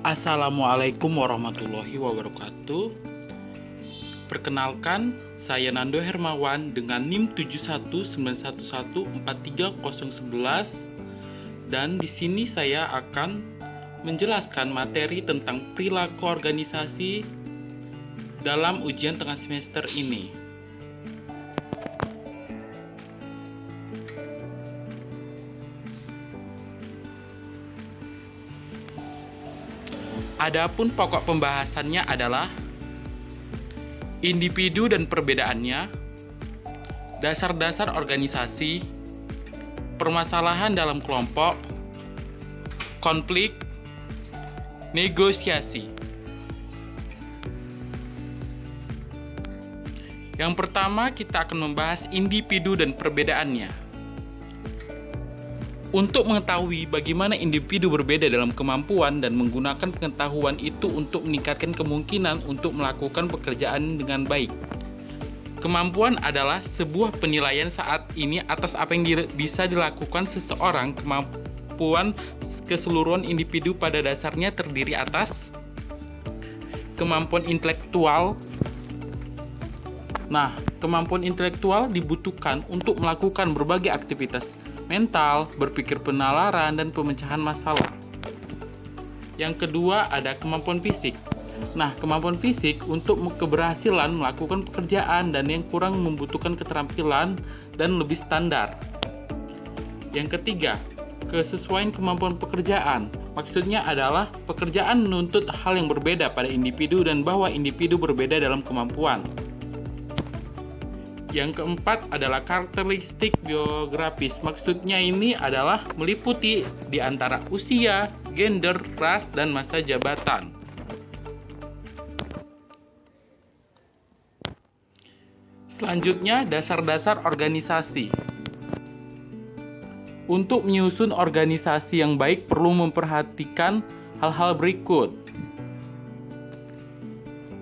Assalamualaikum warahmatullahi wabarakatuh. Perkenalkan, saya Nando Hermawan dengan NIM 7191143011 dan di sini saya akan menjelaskan materi tentang perilaku organisasi dalam ujian tengah semester ini. Adapun pokok pembahasannya adalah individu dan perbedaannya, dasar-dasar organisasi, permasalahan dalam kelompok, konflik, negosiasi. Yang pertama, kita akan membahas individu dan perbedaannya. Untuk mengetahui bagaimana individu berbeda dalam kemampuan dan menggunakan pengetahuan itu untuk meningkatkan kemungkinan untuk melakukan pekerjaan dengan baik. Kemampuan adalah sebuah penilaian saat ini atas apa yang bisa dilakukan seseorang. Kemampuan keseluruhan individu pada dasarnya terdiri atas kemampuan intelektual. Nah, kemampuan intelektual dibutuhkan untuk melakukan berbagai aktivitas mental, berpikir penalaran, dan pemecahan masalah. Yang kedua ada kemampuan fisik. Nah, kemampuan fisik untuk keberhasilan melakukan pekerjaan dan yang kurang membutuhkan keterampilan dan lebih standar. Yang ketiga, kesesuaian kemampuan pekerjaan. Maksudnya adalah pekerjaan menuntut hal yang berbeda pada individu dan bahwa individu berbeda dalam kemampuan. Yang keempat adalah karakteristik biografis. Maksudnya ini adalah meliputi di antara usia, gender, ras, dan masa jabatan. Selanjutnya, dasar-dasar organisasi. Untuk menyusun organisasi yang baik perlu memperhatikan hal-hal berikut.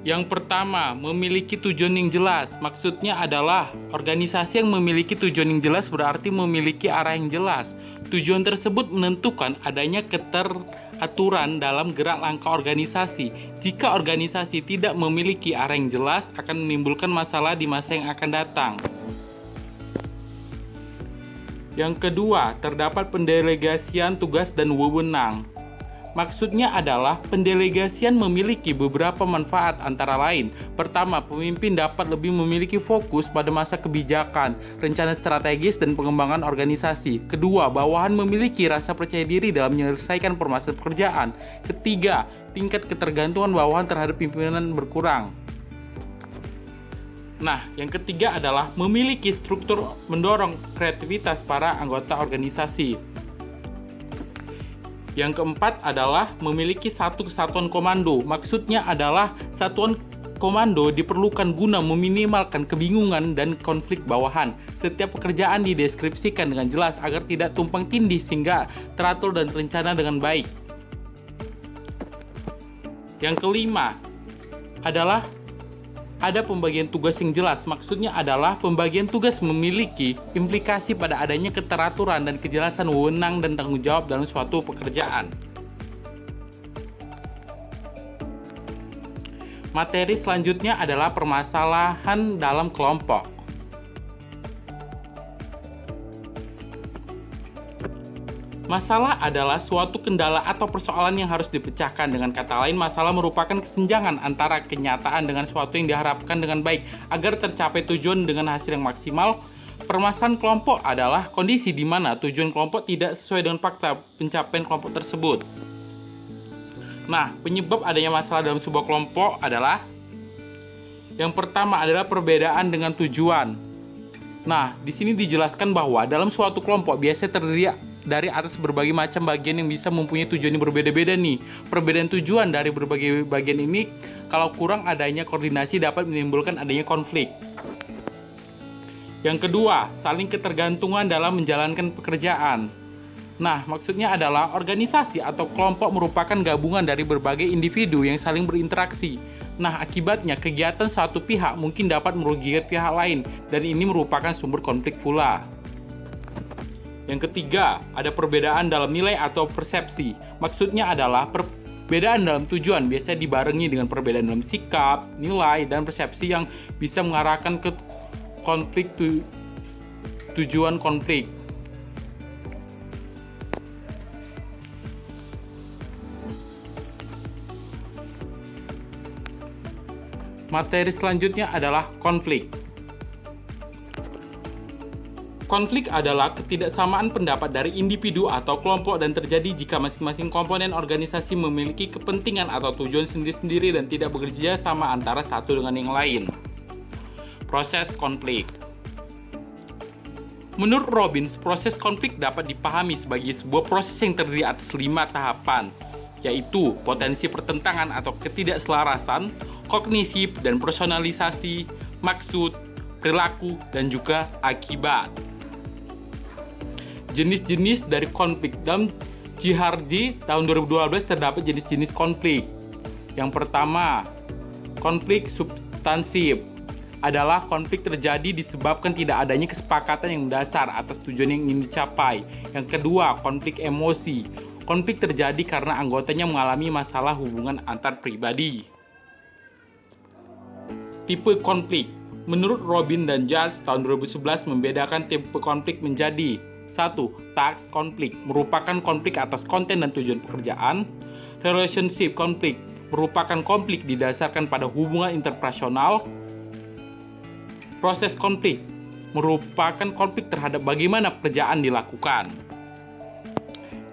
Yang pertama, memiliki tujuan yang jelas. Maksudnya adalah organisasi yang memiliki tujuan yang jelas berarti memiliki arah yang jelas. Tujuan tersebut menentukan adanya keteraturan dalam gerak langkah organisasi. Jika organisasi tidak memiliki arah yang jelas, akan menimbulkan masalah di masa yang akan datang. Yang kedua, terdapat pendelegasian tugas dan wewenang. Maksudnya adalah pendelegasian memiliki beberapa manfaat antara lain. Pertama, pemimpin dapat lebih memiliki fokus pada masa kebijakan, rencana strategis, dan pengembangan organisasi. Kedua, bawahan memiliki rasa percaya diri dalam menyelesaikan permasalahan pekerjaan. Ketiga, tingkat ketergantungan bawahan terhadap pimpinan berkurang. Nah, yang ketiga adalah memiliki struktur mendorong kreativitas para anggota organisasi. Yang keempat adalah memiliki satu kesatuan komando. Maksudnya adalah satuan komando diperlukan guna meminimalkan kebingungan dan konflik bawahan. Setiap pekerjaan dideskripsikan dengan jelas agar tidak tumpang tindih sehingga teratur dan terencana dengan baik. Yang kelima adalah ada pembagian tugas yang jelas. Maksudnya adalah pembagian tugas memiliki implikasi pada adanya keteraturan dan kejelasan wewenang dan tanggung jawab dalam suatu pekerjaan. Materi selanjutnya adalah permasalahan dalam kelompok. Masalah adalah suatu kendala atau persoalan yang harus dipecahkan. Dengan kata lain, masalah merupakan kesenjangan antara kenyataan dengan suatu yang diharapkan dengan baik agar tercapai tujuan dengan hasil yang maksimal. Permasalahan kelompok adalah kondisi di mana tujuan kelompok tidak sesuai dengan fakta pencapaian kelompok tersebut. Nah, penyebab adanya masalah dalam sebuah kelompok adalah yang pertama adalah perbedaan dengan tujuan. Nah, di sini dijelaskan bahwa dalam suatu kelompok biasanya terdiri dari atas berbagai macam bagian yang bisa mempunyai tujuan yang berbeda-beda nih. Perbedaan tujuan dari berbagai bagian ini kalau kurang adanya koordinasi dapat menimbulkan adanya konflik. Yang kedua, saling ketergantungan dalam menjalankan pekerjaan. Nah, maksudnya adalah organisasi atau kelompok merupakan gabungan dari berbagai individu yang saling berinteraksi. Nah, akibatnya kegiatan satu pihak mungkin dapat merugikan pihak lain dan ini merupakan sumber konflik pula. Yang ketiga, ada perbedaan dalam nilai atau persepsi. Maksudnya adalah Perbedaan dalam tujuan biasanya dibarengi dengan perbedaan dalam sikap, nilai, dan persepsi yang bisa mengarahkan ke konflik tujuan konflik. Materi selanjutnya adalah konflik. Konflik adalah ketidaksamaan pendapat dari individu atau kelompok dan terjadi jika masing-masing komponen organisasi memiliki kepentingan atau tujuan sendiri-sendiri dan tidak bekerja sama antara satu dengan yang lain. Proses konflik. Menurut Robbins, proses konflik dapat dipahami sebagai sebuah proses yang terdiri atas 5 tahapan, yaitu potensi pertentangan atau ketidakselarasan, kognisi dan personalisasi, maksud, perilaku, dan juga akibat. Jenis-jenis dari konflik. Dalam Gihardi tahun 2012 terdapat jenis-jenis konflik. Yang pertama, konflik substansif adalah konflik terjadi disebabkan tidak adanya kesepakatan yang mendasar atas tujuan yang ingin dicapai. Yang kedua, konflik emosi. Konflik terjadi karena anggotanya mengalami masalah hubungan antar pribadi. Tipe konflik. Menurut Robin dan Judge tahun 2011 membedakan tipe konflik menjadi 1. Task konflik merupakan konflik atas konten dan tujuan pekerjaan. Relationship konflik merupakan konflik didasarkan pada hubungan interpersonal. Proses konflik merupakan konflik terhadap bagaimana pekerjaan dilakukan.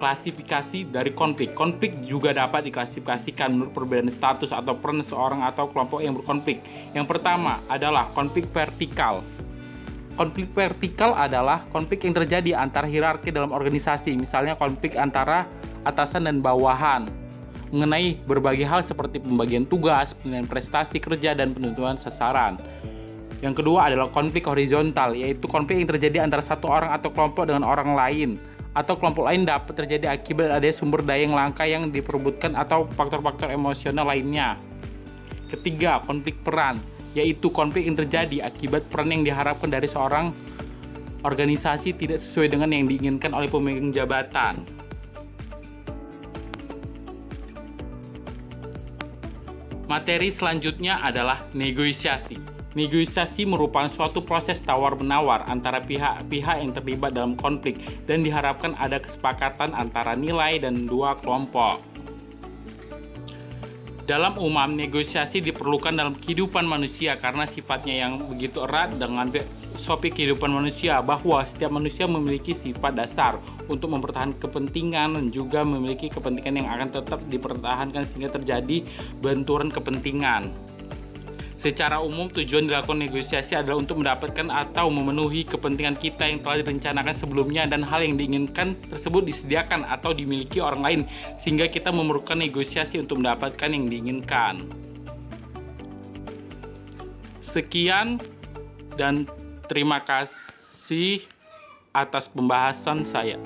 Klasifikasi dari konflik. Konflik juga dapat diklasifikasikan menurut perbedaan status atau peran seorang atau kelompok yang berkonflik. Yang pertama adalah konflik vertikal. Konflik vertikal adalah konflik yang terjadi antara hierarki dalam organisasi, misalnya konflik antara atasan dan bawahan, mengenai berbagai hal seperti pembagian tugas, penilaian prestasi kerja, dan penentuan sasaran. Yang kedua adalah konflik horizontal, yaitu konflik yang terjadi antara satu orang atau kelompok dengan orang lain, atau kelompok lain dapat terjadi akibat adanya sumber daya yang langka yang diperebutkan atau faktor-faktor emosional lainnya. Ketiga, konflik peran, yaitu konflik yang terjadi akibat peran yang diharapkan dari seorang organisasi tidak sesuai dengan yang diinginkan oleh pemegang jabatan. Materi selanjutnya adalah negosiasi. Negosiasi merupakan suatu proses tawar-menawar antara pihak-pihak yang terlibat dalam konflik dan diharapkan ada kesepakatan antara nilai dan dua kelompok. Dalam umum, negosiasi diperlukan dalam kehidupan manusia karena sifatnya yang begitu erat dengan filosofi kehidupan manusia, bahwa setiap manusia memiliki sifat dasar untuk mempertahankan kepentingan dan juga memiliki kepentingan yang akan tetap dipertahankan sehingga terjadi benturan kepentingan. Secara umum, tujuan dilakukan negosiasi adalah untuk mendapatkan atau memenuhi kepentingan kita yang telah direncanakan sebelumnya, dan hal yang diinginkan tersebut disediakan atau dimiliki orang lain, sehingga kita memerlukan negosiasi untuk mendapatkan yang diinginkan. Sekian dan terima kasih atas pembahasan saya.